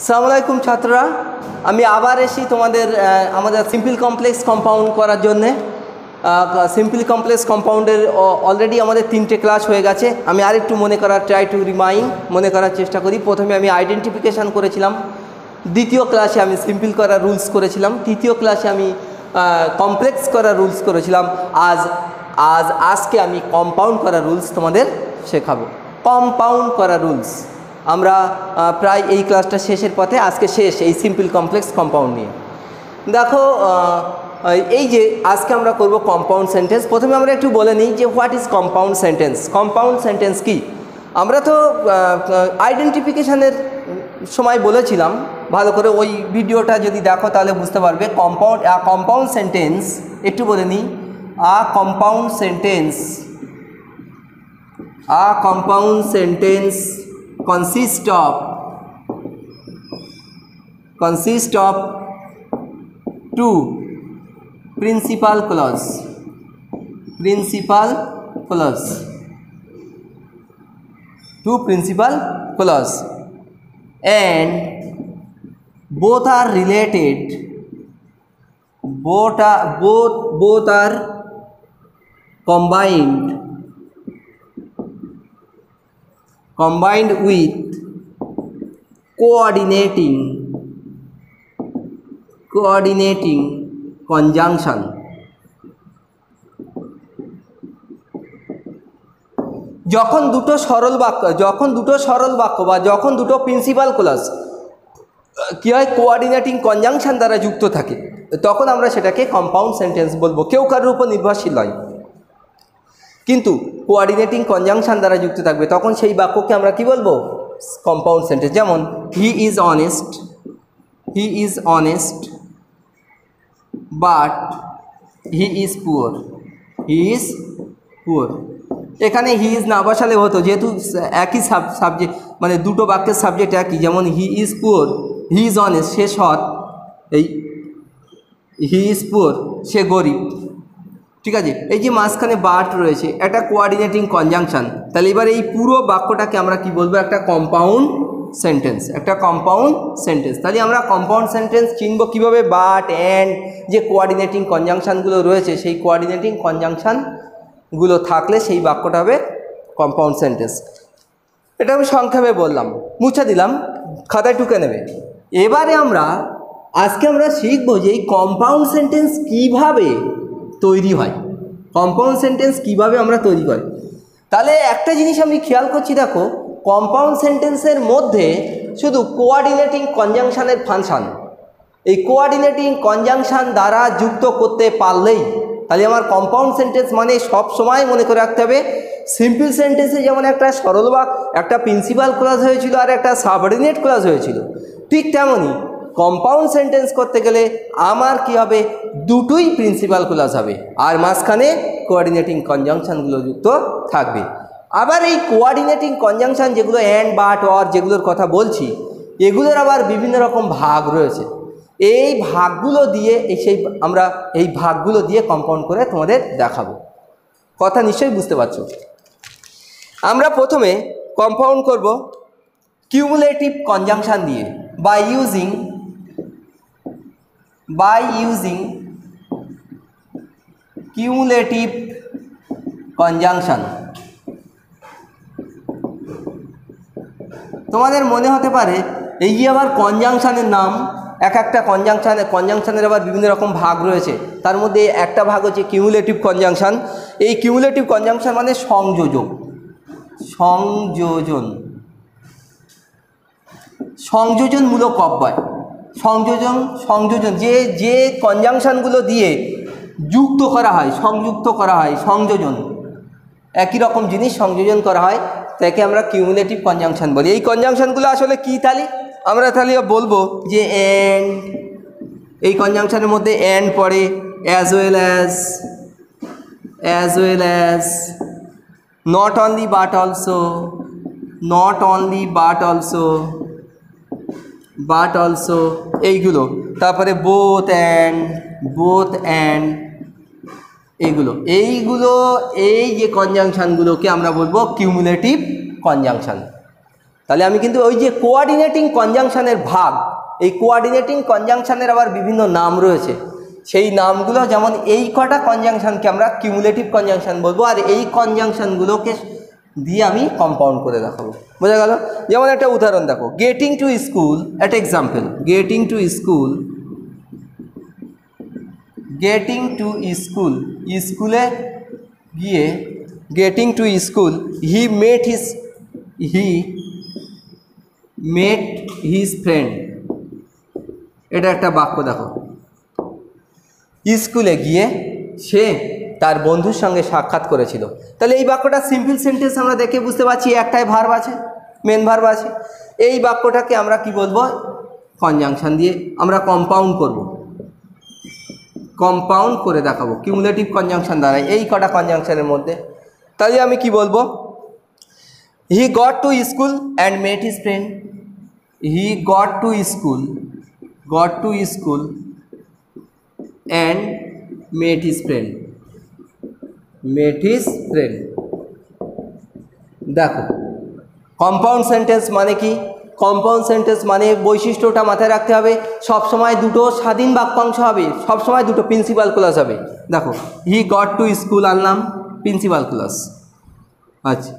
আসসালামু আলাইকুম ছাত্ররা, আমি আবার এসেছি তোমাদের আমাদের সিম্পল কমপ্লেক্স কম্পাউন্ড করার জন্যে। সিম্পল কমপ্লেক্স কম্পাউন্ডের অলরেডি আমাদের 3টে ক্লাস হয়ে গেছে। আমি আরেকটু মনে করার চেষ্টা করি। প্রথমে আমি আইডেন্টিফিকেশান করেছিলাম, দ্বিতীয় ক্লাসে আমি সিম্পল করার রুলস করেছিলাম, তৃতীয় ক্লাসে আমি কমপ্লেক্স করার রুলস করেছিলাম। আজকে আমি কম্পাউন্ড করার রুলস তোমাদের শেখাবো। কম্পাউন্ড করার রুলস আমরা প্রায় এই ক্লাসটা শেষের পথে, আজকে শেষ এই সিম্পল কমপ্লেক্স কম্পাউন্ড নিয়ে। দেখো, এই যে আজকে আমরা করব কম্পাউন্ড সেন্টেন্স। প্রথমে আমরা একটু বলে নিই যে what is compound sentence. Compound sentence কি? আমরা তো আইডেন্টিফিকেশানের সময় বলেছিলাম, ভালো করে ওই ভিডিওটা যদি দেখো তাহলে বুঝতে পারবে। কম্পাউন্ড সেন্টেন্স একটু বলে নিই। Compound sentence consist of two principal clause and both are related, both are combined with coordinating conjunction. যখন দুটো সরল বাক্য বা যখন দুটো প্রিন্সিপাল ক্লজ কি হয়, কোঅর্ডিনেটিং কনজাংশন দ্বারা যুক্ত থাকে, তখন আমরা সেটাকে কম্পাউন্ড সেন্টেন্স বলবো। কেউ কারোর উপর নির্ভরশীল নয়, কিন্তু কোঅর্ডিনেটিং কনজাংশন দ্বারা যুক্ত থাকবে, তখন সেই বাক্যকে আমরা কি বলবো? Compound sentence. যেমন he is honest but he is poor. এখানে হি ইজ না বসালে হতো, যেহেতু একই সাবজেক্ট, মানে দুটো বাক্যের সাবজেক্ট একই। যেমন he is poor, he is honest সে সৎ, এই হি ইজ পুয়ার সে গরিব। ঠিক আছে, এই যে মাঝখানে বাট রয়েছে, একটা কোঅর্ডিনেটিং কনজাংশন। তাহলে এবার এই পুরো বাক্যটাকে আমরা কি বলবো? একটা কম্পাউন্ড সেন্টেন্স। তাহলে আমরা কম্পাউন্ড সেন্টেন্স চিনব কীভাবে? বাট, অ্যান্ড, যে কোঅর্ডিনেটিং কনজাংশনগুলো রয়েছে, সেই কোঅর্ডিনেটিং কনজাংশনগুলো থাকলে সেই বাক্যটা হবে কম্পাউন্ড সেন্টেন্স। এটা আমি সংক্ষেপে বললাম, মুছে দিলাম, খাতায় টুকে নেবে। এবারে আজকে আমরা শিখবো যে এই কম্পাউন্ড সেন্টেন্স কীভাবে তৈরি হয়, কম্পাউন্ড সেন্টেন্স কীভাবে আমরা তৈরি করি। তাহলে একটা জিনিস আমি খেয়াল করছি, দেখো, কম্পাউন্ড সেন্টেন্সের মধ্যে শুধু কোঅর্ডিনেটিং কনজাংশনের ফাংশন, এই কোঅর্ডিনেটিং কনজাংশন দ্বারা যুক্ত করতে পারলেই তাহলে আমার কম্পাউন্ড সেন্টেন্স মানে সব সময় মনে করে রাখতে হবে। সিম্পল সেন্টেন্সে যেমন একটা সরল বাক্য, একটা প্রিন্সিপাল ক্লজ হয়েছিল আর একটা সাবঅর্ডিনেট ক্লজ হয়েছিল, ঠিক তেমনই কম্পাউন্ড সেন্টেন্স করতে গেলে আমার কি হবে? দুটোই প্রিন্সিপাল ক্লজ হবে, আর মাঝখানে কোঅর্ডিনেটিং কনজাংশনগুলো যুক্ত থাকবে। আবার এই কোঅর্ডিনেটিং কনজাংশন যেগুলো অ্যান্ড, বাট, অর যেগুলোর কথা বলছি, এগুলোর আবার বিভিন্ন রকম ভাগ রয়েছে। এই ভাগগুলো দিয়ে কম্পাউন্ড করে তোমাদের দেখাবো। কথা নিশ্চয়ই বুঝতে পারছো। আমরা প্রথমে কম্পাউন্ড করব কিউমুলেটিভ কনজাংশন দিয়ে, বাই ইউজিং কিউমুলেটিভ কনজাংশন। তোমাদের মনে হতে পারে এই যে আবার কনজাংশনের নাম, এক একটা কনজাংশনের আবার বিভিন্ন রকম ভাগ রয়েছে। তার মধ্যে একটা ভাগ হচ্ছে কিউমুলেটিভ কনজাংশন। এই কিউমুলেটিভ কনজাংশন মানে সংযোজনমূলক অব্যয়। সংযোজন যে কনজাংশনগুলো দিয়ে সংযুক্ত করা হয়, সংযোজন, একই রকম জিনিস সংযোজন করা হয়, তাকে আমরা কিউমুলেটিভ কনজাংশন বলি। এই কনজাংশনগুলো আসলে কী? আমরা বলবো যে অ্যান্ড, এই কনজাংশনের মধ্যে অ্যান্ড পড়ে, as well as, not only but also, এইগুলো। তারপরে বোথ অ্যান্ড এইগুলো এই যে কনজাংশনগুলোকে আমরা বলবো কিউমুলেটিভ কনজাংশন। তাহলে আমি কিন্তু ওই যে কোঅর্ডিনেটিং কনজাংশনের ভাগ, এই কোঅর্ডিনেটিং কনজাংশনের আবার বিভিন্ন নাম রয়েছে, সেই নামগুলো যেমন এই কটা কনজাংশনকে আমরা কিউমুলেটিভ কনজাংশন বলবো, আর এই কনজাংশনগুলোকে দিয়ে আমি কম্পাউন্ড করে দেখাবো। বোঝা গেল? যেমন একটা উদাহরণ দেখো, গেটিং টু স্কুল, একটা example, getting to school, getting to school, স্কুলে গিয়ে, getting to school, he met his friend, এটা একটা বাক্য দেখো, স্কুলে গিয়ে সে তার বন্ধুর সঙ্গে সাক্ষাৎ করেছিল। তাহলে এই বাক্যটা সিম্পল সেন্টেন্স আমরা দেখে বুঝতে পারছি, একটাই ভার্ব আছে, মেন ভার্ব আছে। এই বাক্যটাকে আমরা কি বলবো, কনজাংশন দিয়ে আমরা কম্পাউন্ড করব, কম্পাউন্ড করে দেখাবো কিউমুলেটিভ কনজাংশন দ্বারা এই কটা কনজাংশনের মধ্যে। তাহলে আমি কি বলবো, he got to school and met his friend, he got to school and met his friend, দেখো কম্পাউন্ড সেন্টেন্স মানে কি, কম্পাউন্ড সেন্টেন্স মানে বৈশিষ্ট্যটা মাথায় রাখতে হবে, সবসময় দুটো স্বাধীন বাক্যাংশ হবে, সবসময় দুটো প্রিন্সিপাল ক্লজ হবে। দেখো হি গট টু স্কুল আনলাম, প্রিন্সিপাল ক্লজ, আচ্ছা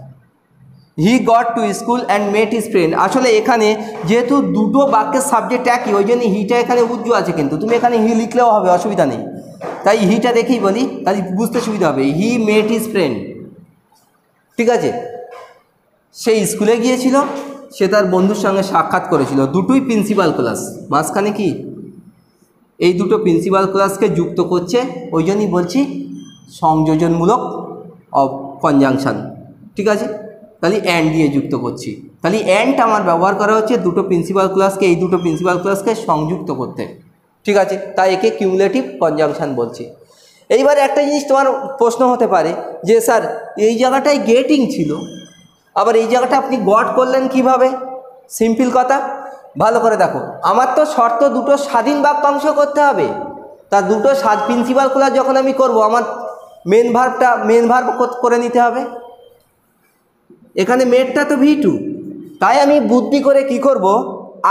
he got to school and met his friend, আসলে এখানে যেহেতু দুটো বাক্যের সাবজেক্ট একই, ওই জন্য হিটা এখানে উজ্জ্ব আছে, কিন্তু তুমি এখানে হি লিখলেও হবে, অসুবিধা নেই। তাই হিটা দেখেই বলি, তাই বুঝতে সুবিধা হবে, হি মেট হিজ ফ্রেন্ড, ঠিক আছে। সে স্কুলে গিয়েছিল, সে তার বন্ধুর সঙ্গে সাক্ষাৎ করেছিল, দুটোই প্রিন্সিপাল ক্লাস, মাঝখানে কি এই দুটো প্রিন্সিপাল ক্লাসকে যুক্ত করছে, ওই জন্যই বলছি সংযোজনমূলক অফ কনজাংশন, ঠিক আছে। তাহলে অ্যান্ড দিয়ে যুক্ত করছি, তাহলে অ্যান্ড আমার ব্যবহার করা হচ্ছে দুটো প্রিন্সিপাল ক্লাসকে, এই দুটো প্রিন্সিপাল ক্লাসকে সংযুক্ত করতে, ঠিক আছে, তাই একে কিউমুলেটিভ কনজাংশন বলছি। এইবারে একটা জিনিস তোমার প্রশ্ন হতে পারে যে স্যার এই জায়গাটায় গেটিং ছিল, আবার এই জায়গাটা আপনি গট করলেন কিভাবে? সিম্পল কথা, ভালো করে দেখো, আমার তো শর্ত দুটো স্বাধীন বাক্যাংশ করতে হবে, তা দুটো প্রিন্সিপাল ক্লাস যখন আমি করব, আমার মেন ভার্ব করে নিতে হবে। এখানে মেটটা তো V2, তাই আমি বুদ্ধি করে কি করব,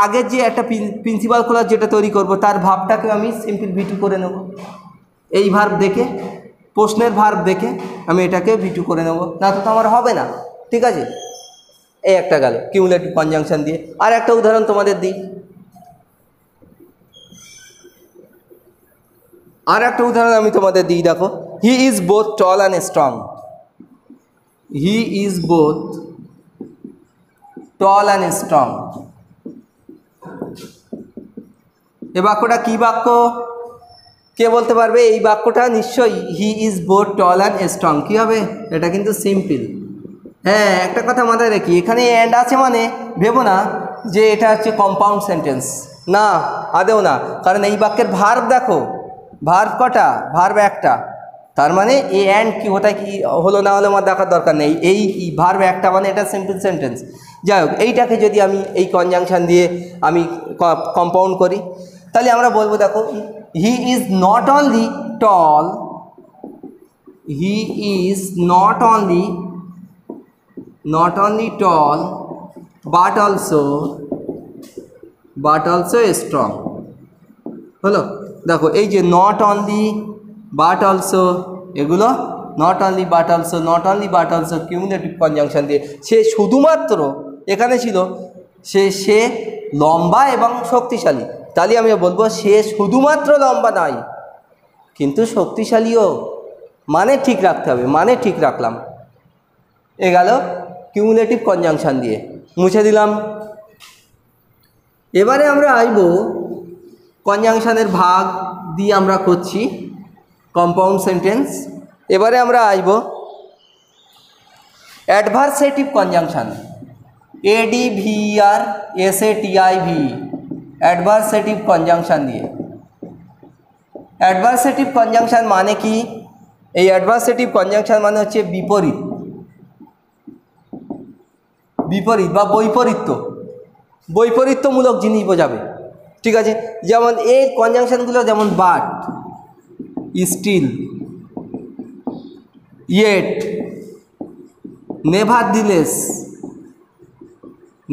আগের যে একটা প্রিন্সিপাল ক্লজ যেটা তৈরি করব তার ভার্বটাকে আমি সিম্পল V2 করে নেব, এই ভার্ব দেখে, প্রশ্নের ভার্ব দেখে আমি এটাকে V2 করে নেব, না তো আমার হবে না, ঠিক আছে। এই একটা গেল কিউমুলেটিভ কনজাংশন দিয়ে। আর একটা উদাহরণ তোমাদের দিই, আর একটা উদাহরণ আমি তোমাদের দিই, দেখো he is both tall and strong, he is both tall and strong, এ বাক্যটা কি বাক্য কে বলতে পারবে? এই বাক্যটা নিশ্চয়ই he is both tall and strong. কী হবে? এটা কিন্তু সিম্পল। হ্যাঁ, একটা কথা মাথায় রাখি, এখানে অ্যান্ড আছে মানে ভেবো না যে এটা হচ্ছে কম্পাউন্ড সেন্টেন্স, না আদেও না, কারণ এই বাক্যের ভার্ব দেখো, ভার্ব কটা? ভার্ব একটা, তার মানে এই অ্যান্ড কি কোথায় কি হলো না হলো আমার দেখার দরকার নেই, এই ভার্ব একটা মানে এটা সিম্পল সেন্টেন্স। যাই হোক, এইটাকে যদি আমি এই কনজাংশন দিয়ে আমি কম্পাউন্ড করি, তাহলে আমরা বলবো, দেখো he is not only tall, he is not only tall but also strong। হলো? দেখো এই যে নট অনলি বাট অলসো, এগুলো not only but also cumulative conjunction দিয়ে, সে শুধুমাত্র এখানে ছিল সে লম্বা এবং শক্তিশালী, তাহলে আমি বলবো সে শুধুমাত্র লম্বা নয় কিন্তু শক্তিশালীও, মানে ঠিক রাখতে হবে, মানে ঠিক রাখলাম। এ গেল কিউমুলেটিভ কনজাংশন দিয়ে, মুছে দিলাম। এবারে আমরা আসব কনজাংশনের ভাগ দিয়ে আমরা করছি কম্পাউন্ড সেন্টেন্স। এবারে আমরা আসব adversative conjunction, ADVERSATIV, adversative conjunction দিয়ে। অ্যাডভার্সেটিভ কনজাংশন মানে কি? এই অ্যাডভার্সেটিভ কনজাংশন মানে হচ্ছে বিপরীত, বিপরীত বা বৈপরীত্যমূলক জিনিস বোঝাবে, ঠিক আছে। যেমন এই কনজাংশনগুলো, যেমন বাট, স্টিল, ইয়েট,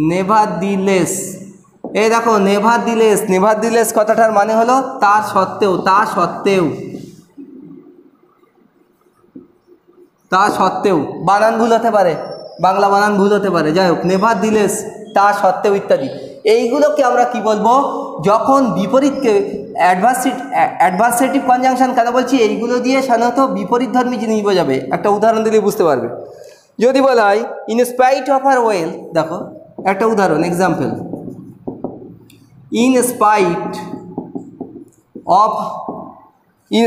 নেভারদিলেস, এই দেখো নেভারদিলেস, নেভারদিলেস কথাটার মানে হলো তার সত্ত্বেও, তা সত্ত্বেও, তা সত্ত্বেও। বানান ভুল হতে পারে, বাংলা বানান ভুল হতে পারে, যাই হোক নেভারদিলেস তা সত্ত্বেও ইত্যাদি। এইগুলোকে আমরা কি বলবো, যখন বিপরীতকে অ্যাডভার্সেটিভ কনজাংশন কেন বলছি, এইগুলো দিয়ে সাধারণত বিপরীতধর্মী জিনিস বোঝাবে। একটা উদাহরণ দিলে বুঝতে পারবে। যদি বলা হয় in spite of her well, দেখো একটা উদাহরণ example, in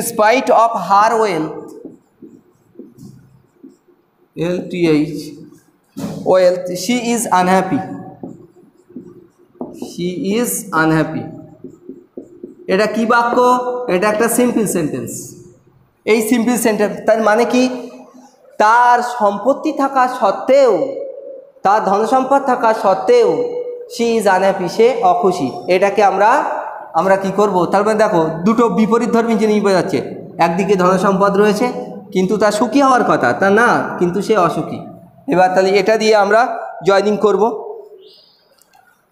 spite of her wealth, LTH wealth, she is unhappy, she is unhappy। এটা কি বাক্য, এটা একটা সিম্পল সেন্টেন্স। এই সিম্পল সেন্টেন্স তার মানে কি, তার সম্পত্তি থাকা সত্ত্বেও, তার ধনসম্পদ থাকা সত্ত্বেও she is unhappy, সে অখুশি। এটাকে আমরা কি করব, তার মানে দেখো দুটো বিপরীতধর্মী জিনিস বোঝাচ্ছে। একদিকে ধনসম্পদ রয়েছে কিন্তু তার সুখী হওয়ার কথা, তা না, কিন্তু সে অসুখী। এবার তাহলে এটা দিয়ে আমরা জয়নিং করব।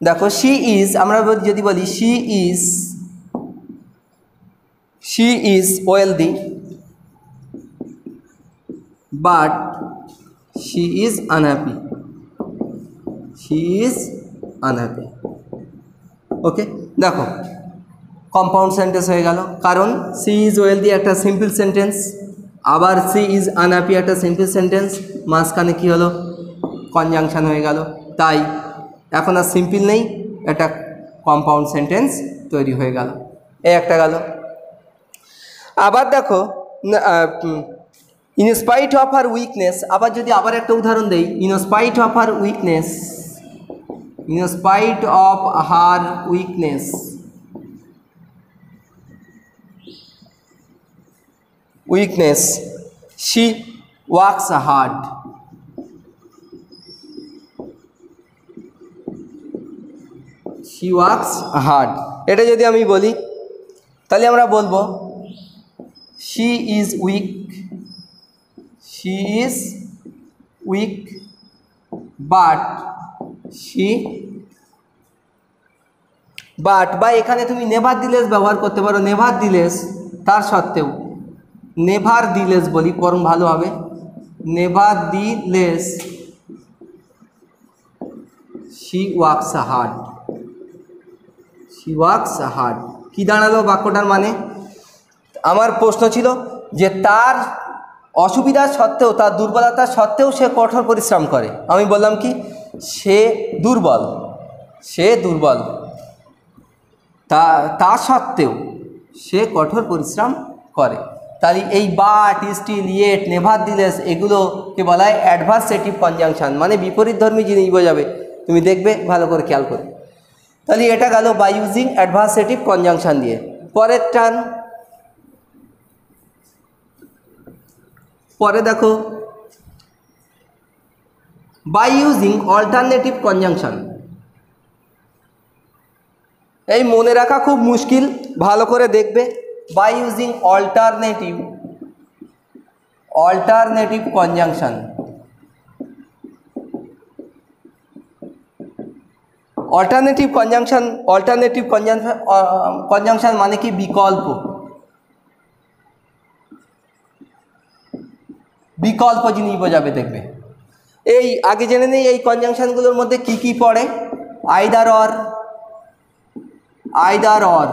দেখো শি ইজ, আমরা যদি বলি she is wealthy but she is unhappy, she is unhappy. Okay, দেখো কম্পাউন্ড সেন্টেন্স হয়ে গেল, কারণ সি ইজ ওয়েলদি একটা সিম্পল সেন্টেন্স, আবার সি ইজ আনহ্যাপি একটা সিম্পল সেন্টেন্স, মাঝখানে কী হলো, কনজাংশন হয়ে গেল। তাই এখন আর সিম্পল নেই, একটা কম্পাউন্ড সেন্টেন্স তৈরি হয়ে গেল। এই একটা গেল। আবার দেখো in spite of her weakness, আবার যদি আবার একটা উদাহরণ দেই, in spite of her weakness, in spite of her weakness, weakness she works hard, she works hard। এটা যদি আমি বলি তাহলে আমরা বলবো she is weak, she is weak but she, but বা এখানে তুমি নেভারদিলেস ব্যবহার করতে পারো, নেভারদিলেস তার সত্ত্বেও, নেভারদিলেস বলি বরং ভালো হবে, nevertheless she works hard, she works hard. কী দাঁড়ালো বাক্যটার মানে? আমার প্রশ্ন ছিল যে তার অসুবিধার সত্ত্বেও, তার দুর্বলতার সত্ত্বেও সে কঠোর পরিশ্রম করে। আমি বললাম কি, সে দুর্বল, সে দুর্বল, তা সত্ত্বেও সে কঠোর পরিশ্রম করে। তাহলে এই বাট, স্টিল, ইয়েট, নেভারদিলেস এগুলোকে বলা হয় অ্যাডভার্সেটিভ কনজাংশন, মানে বিপরীতধর্মী জিনিস বোঝাবে। তুমি দেখবে ভালো করে খেয়াল করে। তাহলে এটা গেল বাই ইউজিং অ্যাডভার্সেটিভ কনজাংশন দিয়ে। পরের টার্ন, পরে দেখো বাই ইউজিং অল্টারনেটিভ কনজাংশন। এই মনে রাখা খুব মুশকিল, ভালো করে দেখবে। By using alternative conjunction, alternative conjunction মানে কি, বিকল্প, বিকল্প জিনিস বোঝাবে। দেখবে এই আগে জেনে নেই এই কনজাংশনগুলোর মধ্যে কি কি পড়ে। Either or, either or,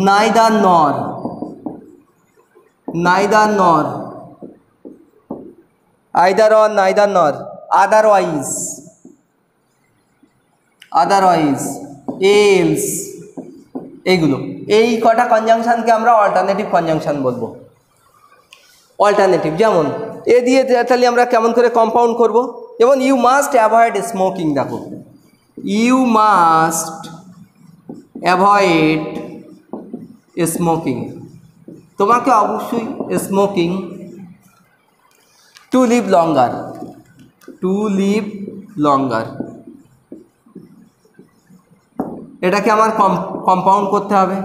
neither নর, নাইদার নর, আইদার অর নাইদার নর, আদারওয়াইজ, আদারওয়াইজ, এলস, এইগুলো, এই কটা কনজাংশনকে আমরা অল্টারনেটিভ কনজাংশন বলবো। অল্টারনেটিভ যেমন এ দিয়ে তাহলে আমরা কেমন করে কম্পাউন্ড করব, যেমন ইউ মাস্ট অ্যাভয়েড স্মোকিং। দেখো ইউ মাস্ট অ্যাভয়েড স্মোকিং, তোমাকে অবশ্যই smoking, to live longer, to live longer, এটাকে আমার কম্পাউন্ড করতে হবে,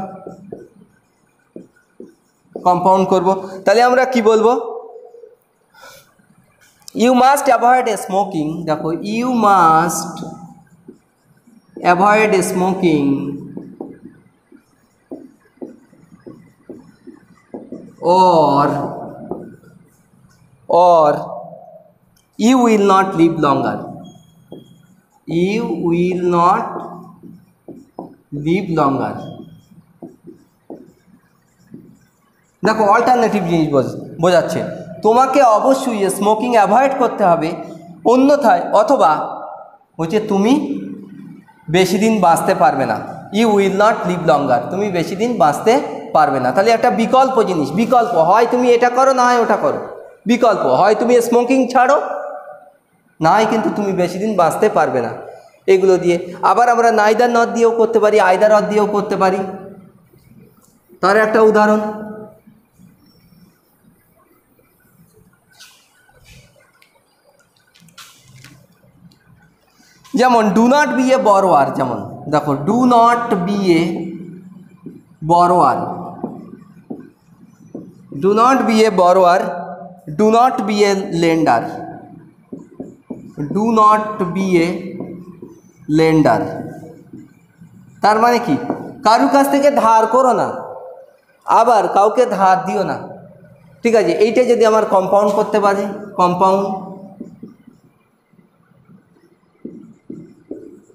কম্পাউন্ড করব। তাহলে আমরা কি বলবো, ইউ মাস্ট অ্যাভয়েড স্মোকিং। দেখো you must avoid smoking or you will not live longer. You will not live longer. দেখো অল্টারনেটিভ জিনিস বোঝাচ্ছে, তোমাকে অবশ্যই স্মোকিং অ্যাভয়েড করতে হবে, অন্যথায় অথবা হচ্ছে তুমি বেশি দিন বাঁচতে পারবে না। You will not live longer, তুমি বেশি দিন বাঁচতে পারবে না। তাহলে একটা বিকল্প জিনিস, বিকল্প, হয় তুমি এটা করো না হয় ওটা করো, বিকল্প, হয় তুমি স্মোকিং ছাড়ো না হয় কিন্তু তুমি বেশি দিন বাঁচতে পারবে না। এগুলো দিয়ে আবার আমরা নাইদার নট দিয়েও করতে পারি, আইদার অর দিয়েও করতে পারি। তার একটা উদাহরণ, যেমন do not be a borrower, যেমন দেখো do not be a borrower, do not be a borrower, do not be a lender, do not be a lender. তার মানে কি, কারু কাছ থেকে ধার করো না, আবার কাউকে ধার দিও না। ঠিক আছে, এইটা যদি আমার কম্পাউন্ড করতে পারি, কম্পাউন্ড,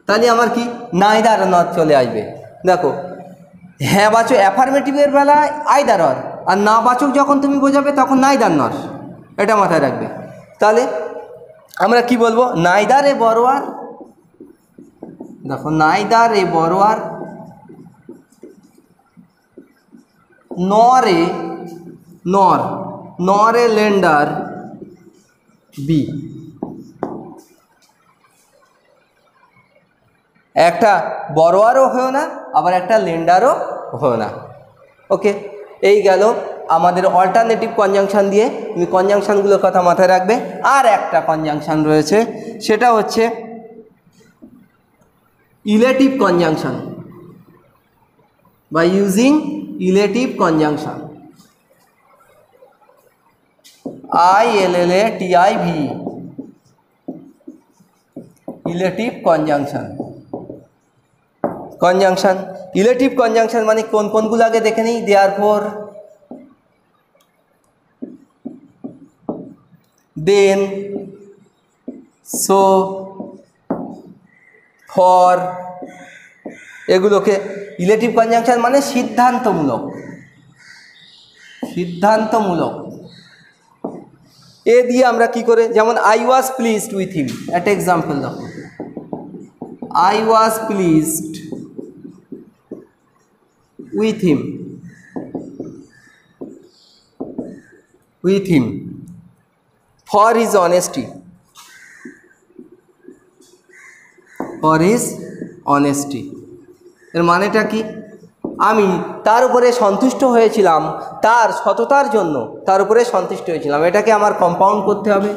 তাহলে আমার কি নাইদার নট চলে আসবে। দেখো হ্যাঁ বাচক অ্যাফার্মেটিভের বেলায় আইদার অর, আর না বাচক যখন তুমি বোঝাবে তখন নাইদার নট, এটা মাথায় রাখবে। তাহলে আমরা কি বলবো, নাইদার এ বরোয়ার, দেখো নাইদার এ বরোয়ার নর এ লেন্ডার বি। একটা বরোয়ারও হয়েও না, আবার একটা লেন্ডারও হয়েও না। ওকে, এই গেল আমাদের অল্টারনেটিভ কনজাংশন দিয়ে। তুমি কনজাংশনগুলোর কথা মাথায় রাখবে। আর একটা কনজাংশন রয়েছে, সেটা হচ্ছে ইলেটিভ কনজাংশন বা using illative conjunction, ILLATIV, illative conjunction. Conjunction, illative conjunction মানে কোন কোনগুলো আগে দেখে নিই। দেয়ারফর, দেন, সো, ফর, এগুলোকে ইলেটিভ কনজাংশন মানে সিদ্ধান্তমূলক, সিদ্ধান্তমূলক। এ দিয়ে আমরা কি করে, যেমন I was pleased with him, একটা এক্সাম্পল দেখো, I was pleased with him for his honesty, for his honesty। এর মানেটা কি, আমি তার উপরে সন্তুষ্ট হয়েছিলাম, তার সততার জন্য তার উপরে সন্তুষ্ট হয়েছিলাম। এটাকে আমার কম্পাউন্ড করতে হবে।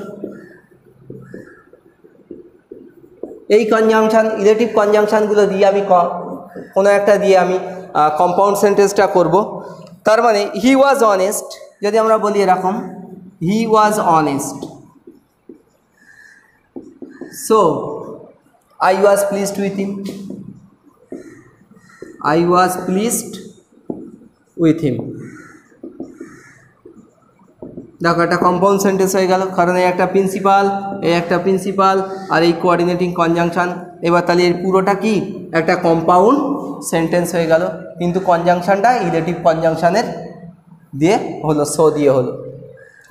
এই কনজাংশন, ইলেটিভ কনজাংশনগুলো দিয়ে আমি কোনো একটা দিয়ে আমি কম্পাউন্ড সেন্টেন্সটা করব। তার মানে হি ওয়াজ অনেস্ট, যদি আমরা বলি এরকম, he was honest, so I was pleased with him, I was pleased with him. দেখো একটা কম্পাউন্ড সেন্টেন্স হয়ে গেল, কারণ এই একটা প্রিন্সিপাল, এই একটা প্রিন্সিপাল, আর এই কোঅর্ডিনেটিং কনজাংশন। এবার তাহলে এর পুরোটা কি একটা কম্পাউন্ড সেন্টেন্স হয়ে গেল, কিন্তু কনজাংশনটা ইলেটিভ কনজাংশনের দিয়ে হলো, সো দিয়ে হলো।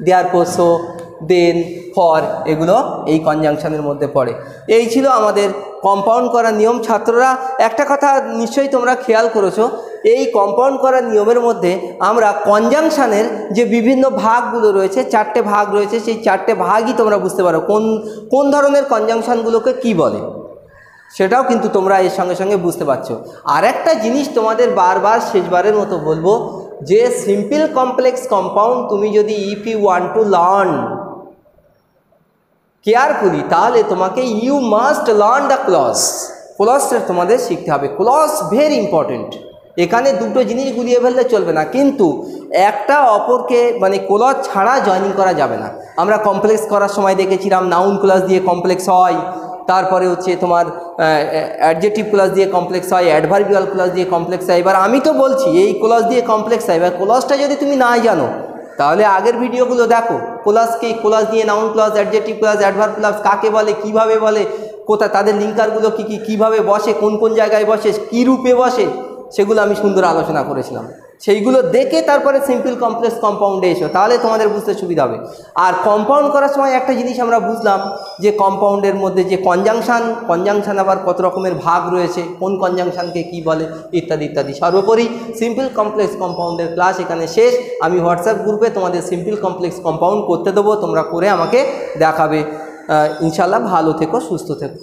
দেয়ারফর, সো, দেন, ফর, এগুলো এই কনজাংশনের মধ্যে পড়ে। এই ছিল আমাদের কম্পাউন্ড করার নিয়ম। ছাত্ররা একটা কথা নিশ্চয়ই তোমরা খেয়াল করেছো, এই কম্পাউন্ড করার নিয়মের মধ্যে আমরা কনজাংশনের যে বিভিন্ন ভাগগুলো রয়েছে, চারটে ভাগ রয়েছে, সেই চারটে ভাগই তোমরা বুঝতে পারো কোন কোন ধরনের কনজাংশনগুলোকে কি বলে, সেটাও কিন্তু তোমরা এর সঙ্গে সঙ্গে বুঝতে পারছো। আর একটা জিনিস তোমাদের বারবার শেষবারের মতো বলবো, যে সিম্পল কমপ্লেক্স কম্পাউন্ড তুমি যদি if you want to learn carefully, তাহলে তোমাকে you must learn the clause. ক্লজটা তোমাদের শিখতে হবে। Clause very important. এখানে দুটো জিনিস গুলিয়ে ফেললে চলবে না, কিন্তু একটা অপরকে মানে ক্লজ ছাড়া জয়েনিং করা যাবে না। আমরা কমপ্লেক্স করার সময় দেখেছিলাম নাউন ক্লজ দিয়ে কমপ্লেক্স হয়, তারপরে হচ্ছে তোমার অ্যাডজেক্টিভ ক্লজ দিয়ে কমপ্লেক্স হয়, অ্যাডভার্বিয়াল ক্লজ দিয়ে কমপ্লেক্স হয়। এবার আমি তো বলছি এই ক্লজ দিয়ে কমপ্লেক্স হয়, এবার ক্লজটা যদি তুমি না জানো তাহলে আগের ভিডিওগুলো দেখো। ক্লজকে ক্লজ দিয়ে noun clause, adjective clause, adverb clause কাকে বলে, কিভাবে বলে, কোথায় তাদের লিঙ্কারগুলো কী কী, কীভাবে বসে, কোন কোন জায়গায় বসে, কী রূপে বসে, সেগুলো আমি সুন্দর আলোচনা করেছিলাম। সেইগুলো দেখে তারপরে সিম্পল কমপ্লেক্স কম্পাউন্ডে এসো, তাহলে তোমাদের বুঝতে সুবিধা হবে। আর কম্পাউন্ড করার সময় একটা জিনিস আমরা বুঝলাম যে কম্পাউন্ডের মধ্যে যে কনজাংশন আবার কত রকমের ভাগ রয়েছে, কোন কনজাংশনকে কি বলে, ইত্যাদি ইত্যাদি। সর্বোপরি সিম্পল কমপ্লেক্স কম্পাউন্ডের ক্লাস এখানে শেষ। আমি হোয়াটসঅ্যাপ গ্রুপে তোমাদের সিম্পল কমপ্লেক্স কম্পাউন্ড করতে দেবো, তোমরা করে আমাকে দেখাবে। ইনশাল্লাহ ভালো থেকো, সুস্থ থেকো।